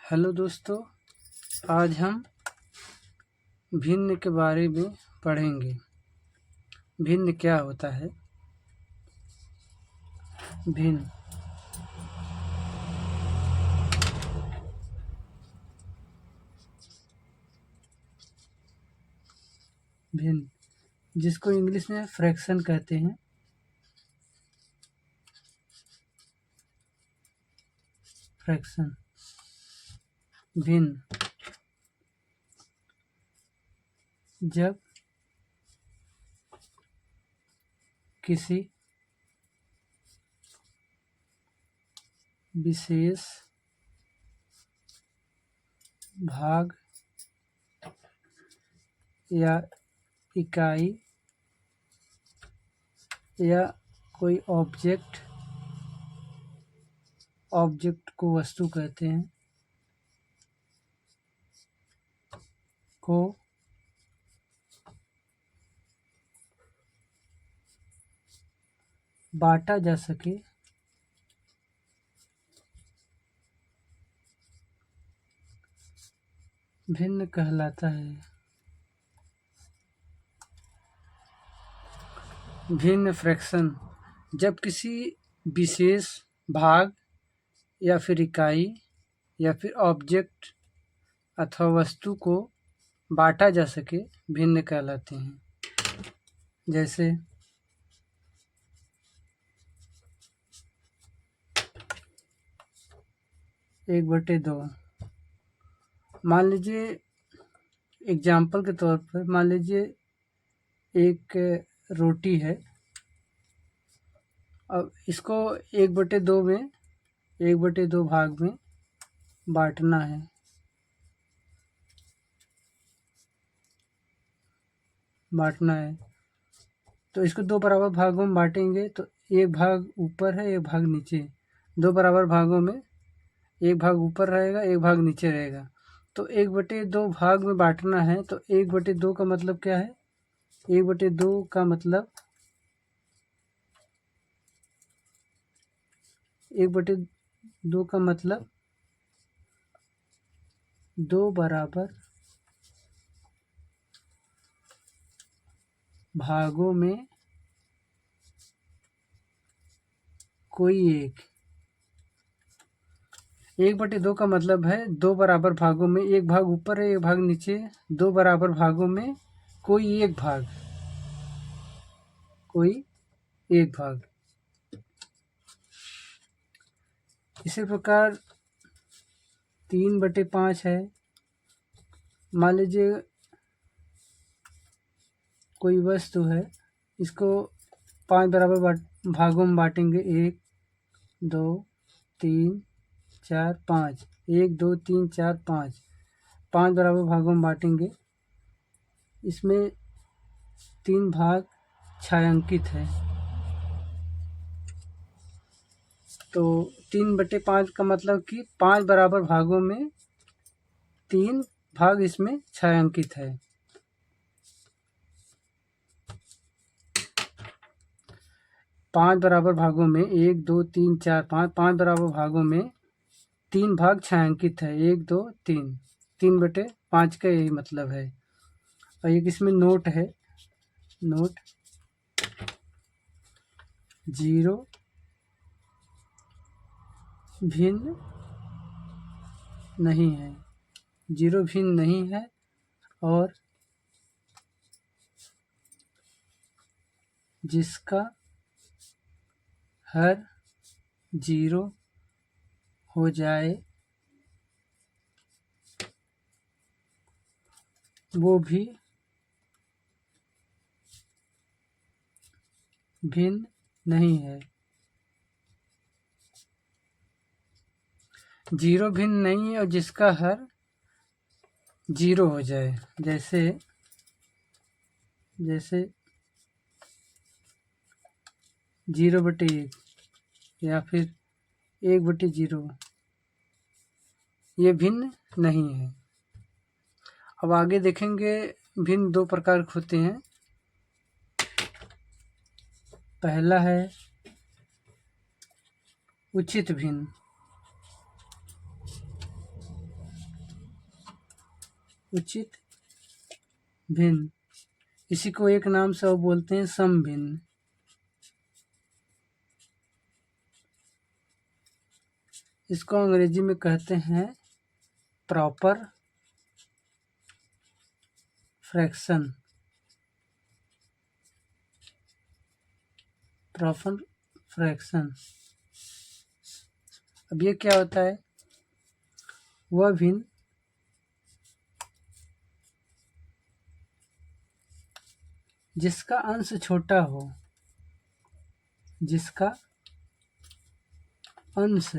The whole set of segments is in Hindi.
हेलो दोस्तों, आज हम भिन्न के बारे में पढ़ेंगे। भिन्न क्या होता है? भिन्न भिन्न जिसको इंग्लिश में फ्रैक्शन कहते हैं। फ्रैक्शन भिन्न जब किसी विशेष भाग या इकाई या कोई ऑब्जेक्ट को वस्तु कहते हैं को बांटा जा सके भिन्न कहलाता है। भिन्न फ्रैक्शन जब किसी विशेष भाग या फिर इकाई या फिर ऑब्जेक्ट अथवा वस्तु को बांटा जा सके भिन्न कहलाते हैं। जैसे 1/2। मान लीजिए एग्जाम्पल के तौर पर मान लीजिए एक रोटी है। अब इसको 1/2 में 1/2 भाग में बांटना है। तो इसको 2 बराबर भागों में बांटेंगे तो एक भाग ऊपर है, एक भाग नीचे। 2 बराबर भागों में एक भाग ऊपर रहेगा, एक भाग नीचे रहेगा। तो 1/2 भाग में बांटना है तो 1/2 का मतलब क्या है? 1/2 का मतलब 1/2 का मतलब 2 बराबर भागों में कोई एक। 1/2 का मतलब है 2 बराबर भागों में एक भाग ऊपर है, एक भाग नीचे। 2 बराबर भागों में कोई एक भाग। इसी प्रकार 3/5 है। मान लीजिए कोई वस्तु है, इसको 5 बराबर भागों में बांटेंगे। 1 2 3 4 5। 1 2 3 4 5 5 बराबर भागों में बांटेंगे। इसमें 3 भाग छायांकित है। तो 3/5 का मतलब कि 5 बराबर भागों में 3 भाग इसमें छायांकित है। 5 बराबर भागों में 1 2 3 4 5 5 बराबर भागों में 3 भाग छायांकित है। 1 2 3 3/5 का यही मतलब है। और एक इसमें नोट है। नोट 0 भिन्न नहीं है। 0 भिन्न नहीं है और जिसका हर 0 हो जाए वो भी भिन्न नहीं है। 0 भिन्न नहीं है और जिसका हर 0 हो जाए। जैसे 0/1 या फिर 1/0 ये भिन्न नहीं है। अब आगे देखेंगे भिन्न 2 प्रकार के होते हैं। पहला है उचित भिन्न। उचित भिन्न, इसी को एक नाम से और बोलते हैं समभिन्न। इसको अंग्रेजी में कहते हैं प्रॉपर फ्रैक्शन। Proper fraction. अब ये क्या होता है? वह भिन्न जिसका अंश छोटा हो, जिसका अंश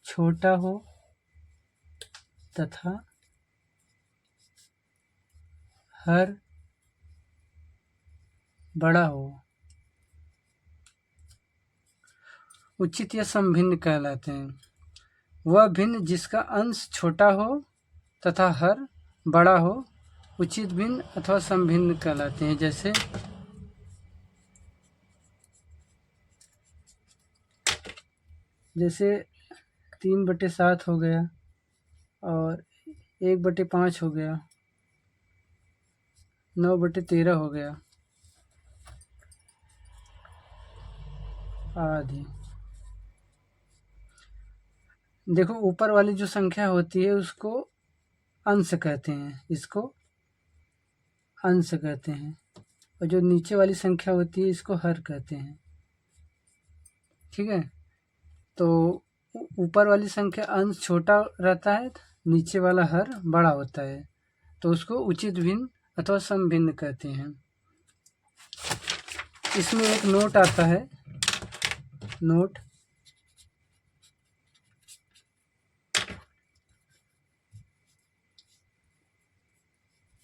छोटा हो तथा हर बड़ा हो, उचित या समभिन्न कहलाते हैं। वह भिन्न जिसका अंश छोटा हो तथा हर बड़ा हो, उचित भिन्न अथवा समभिन्न कहलाते हैं। जैसे 3/7 हो गया और 1/5 हो गया, 9/13 हो गया आदि। देखो ऊपर वाली जो संख्या होती है उसको अंश कहते हैं, इसको अंश कहते हैं, और जो नीचे वाली संख्या होती है इसको हर कहते हैं। ठीक है, तो ऊपर वाली संख्या अंश छोटा रहता है, नीचे वाला हर बड़ा होता है, तो उसको उचित भिन्न अथवा समभिन्न कहते हैं। इसमें एक नोट आता है, नोट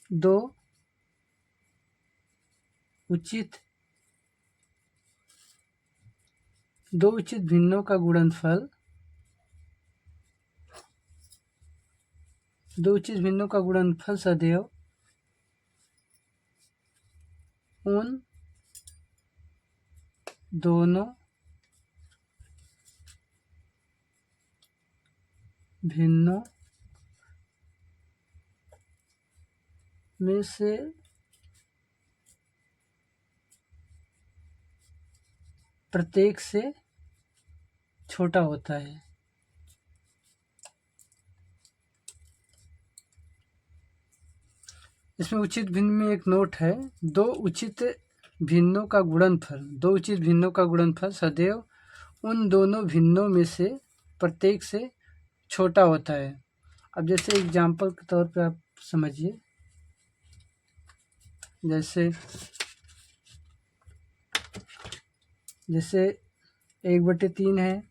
दो उचित भिन्नों का गुणनफल, दो उचित भिन्नों का गुणनफल सदैव उन दोनों भिन्नों में से प्रत्येक से छोटा होता है। इसमें उचित भिन्न में एक नोट है, दो उचित भिन्नों का गुणनफल सदैव उन दोनों भिन्नों में से प्रत्येक से छोटा होता है। अब जैसे एग्जाम्पल के तौर पे आप समझिए, जैसे 1/3 है,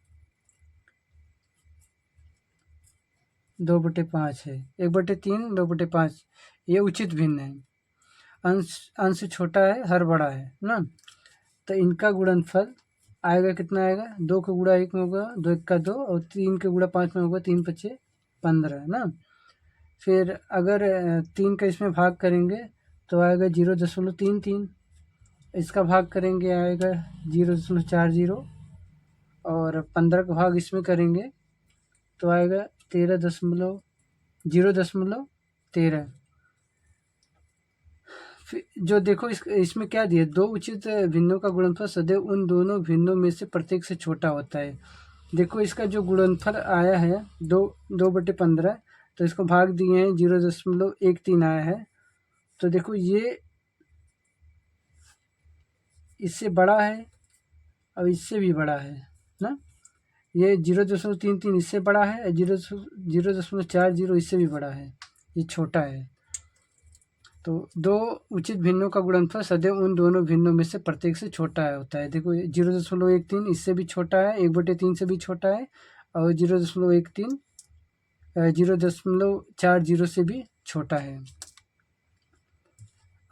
2/5 है, 1/3 2/5, ये उचित भिन्न है। अंश छोटा है, हर बड़ा है ना, तो इनका गुणनफल आएगा, कितना आएगा? 2 का गुणा 1 में होगा, 2 1 का 2, और 3 का गुणा 5 में होगा, 3 5 15 ना। फिर अगर 3 का इसमें भाग करेंगे तो आएगा 0.33, इसका भाग करेंगे आएगा 0.40, और 15 का भाग इसमें करेंगे तो आएगा 0.13। जो देखो इसमें क्या दिया, दो उचित भिन्नों का गुणनफल सदैव उन दोनों भिन्नों में से प्रत्येक से छोटा होता है। देखो इसका जो गुणनफल आया है 2/15, तो इसको भाग दिए हैं 0.13 आया है, तो देखो ये इससे बड़ा है और इससे भी बड़ा है ना, ये 0.33 इससे बड़ा है, 0.40 इससे भी बड़ा है, ये छोटा है। तो दो उचित भिन्नों का गुणनफल सदैव उन दोनों भिन्नों में से प्रत्येक से छोटा होता है। देखो 0.13 इससे भी छोटा है, 1/3 से भी छोटा है, और 0.13 0.40 से भी छोटा है।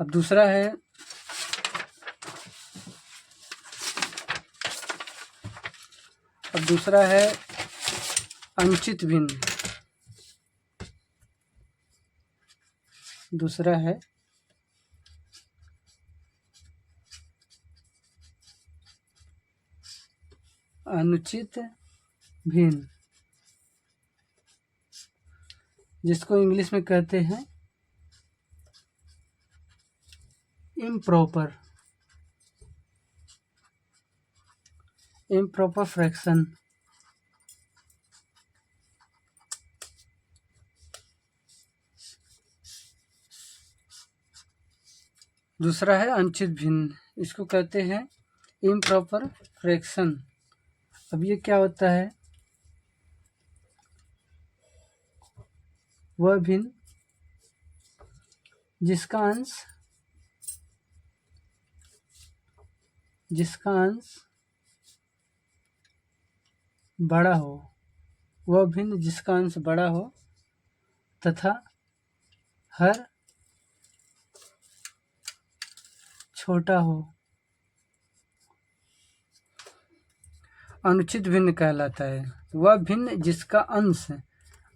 अब दूसरा है अनुचित भिन्न। दूसरा है अनुचित भिन्न। जिसको इंग्लिश में कहते हैं इम्प्रॉपर फ्रैक्शन। दूसरा है अनुचित भिन्न, इसको कहते हैं इम्प्रॉपर फ्रैक्शन। अब ये क्या होता है? वह भिन्न जिसका अंश बड़ा हो, वह भिन्न जिसका अंश बड़ा हो तथा हर छोटा हो, अनुचित भिन्न कहलाता है। वह भिन्न जिसका अंश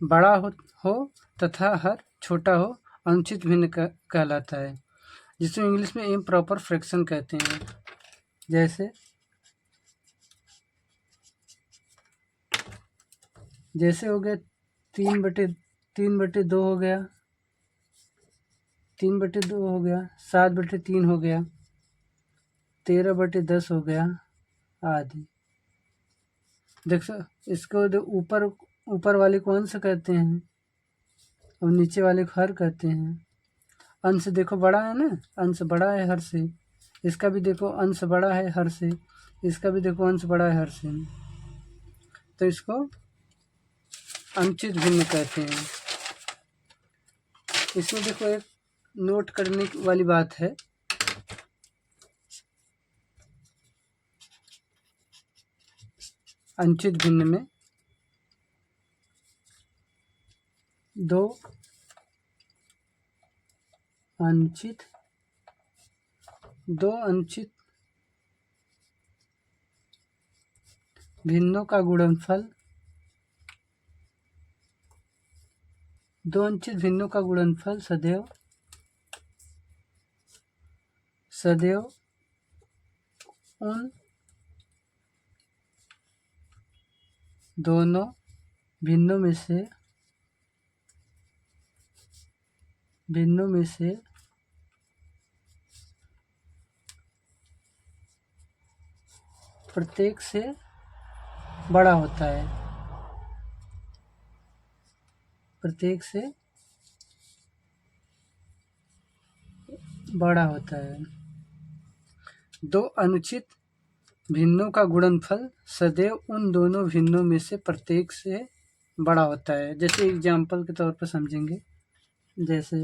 बड़ा हो तथा हर छोटा हो, अनुचित भिन्न कहलाता है, जिसे इंग्लिश में इम्प्रॉपर फ्रैक्शन कहते हैं। जैसे हो गया 3/2 हो गया, 3/2 हो गया, 7/3 हो गया, 13/10 हो गया आदि। देखो इसको ऊपर वाले को अंश कहते हैं और नीचे वाले को हर कहते हैं। अंश देखो बड़ा है ना, अंश बड़ा है हर से, इसका भी देखो अंश बड़ा है हर से, इसका भी देखो अंश बड़ा है हर से, तो इसको अनुचित भिन्न कहते हैं। इसमें देखो एक नोट करने वाली बात है, अनुचित भिन्न में दो अनुचित भिन्नों का गुणनफल, दो अनुचित भिन्नों का गुणनफल सदैव उन दोनों भिन्नों में से प्रत्येक से बड़ा होता है, प्रत्येक से बड़ा होता है। दो अनुचित भिन्नों का गुणनफल सदैव उन दोनों भिन्नों में से प्रत्येक से बड़ा होता है। जैसे एग्जाम्पल के तौर पर समझेंगे, जैसे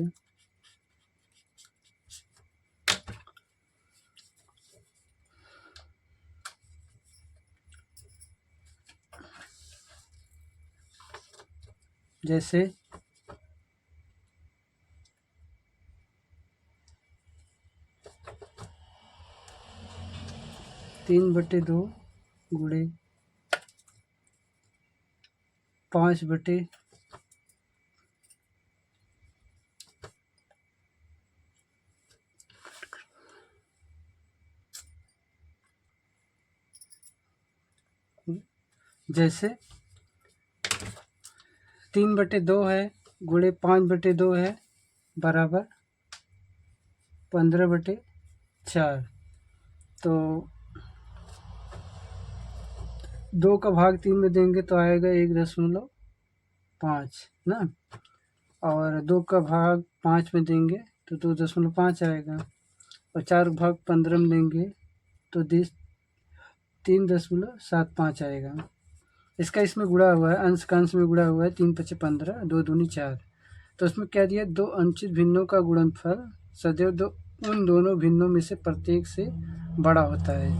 3/2 गुणे 5/, जैसे 3/2 है गुणे 5/2 है बराबर 15/4। तो 2 का भाग 3 में देंगे तो आएगा 1.5 ना, और 2 का भाग 5 में देंगे तो 2.5 आएगा, और 4 का भाग 15 में देंगे तो 3.75 आएगा। इसका इसमें गुणा हुआ है, अंश का अंश में गुणा हुआ है, 3×5 = 15, 2 दूनी 4। तो उसमें क्या दिया, दो अनुचित भिन्नों का गुणनफल सदैव उन दोनों भिन्नों में से प्रत्येक से बड़ा होता है।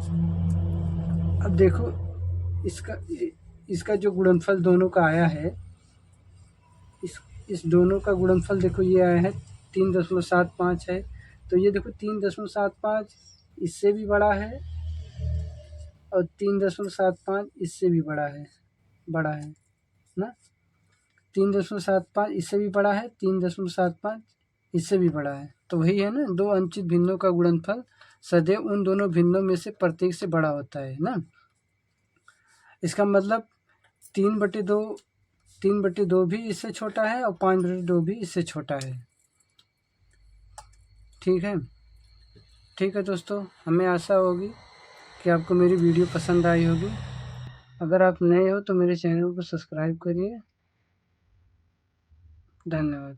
अब देखो इसका जो गुणनफल दोनों का आया है, इस दोनों का गुणनफल देखो ये आया है 3.75 है, तो ये देखो 3.75 इससे भी बड़ा है और 3.75 इससे भी बड़ा है ना, 3.75 इससे भी बड़ा है, 3.75 इससे भी बड़ा है। तो वही है ना, दो अनुचित भिन्नों का गुणनफल सदैव उन दोनों भिन्नों में से प्रत्येक से बड़ा होता है ना। इसका मतलब 3/2 3/2 भी इससे छोटा है और 5/2 भी इससे छोटा है। ठीक है दोस्तों, हमें आशा होगी कि आपको मेरी वीडियो पसंद आई होगी। अगर आप नए हो तो मेरे चैनल को सब्सक्राइब करिए। धन्यवाद।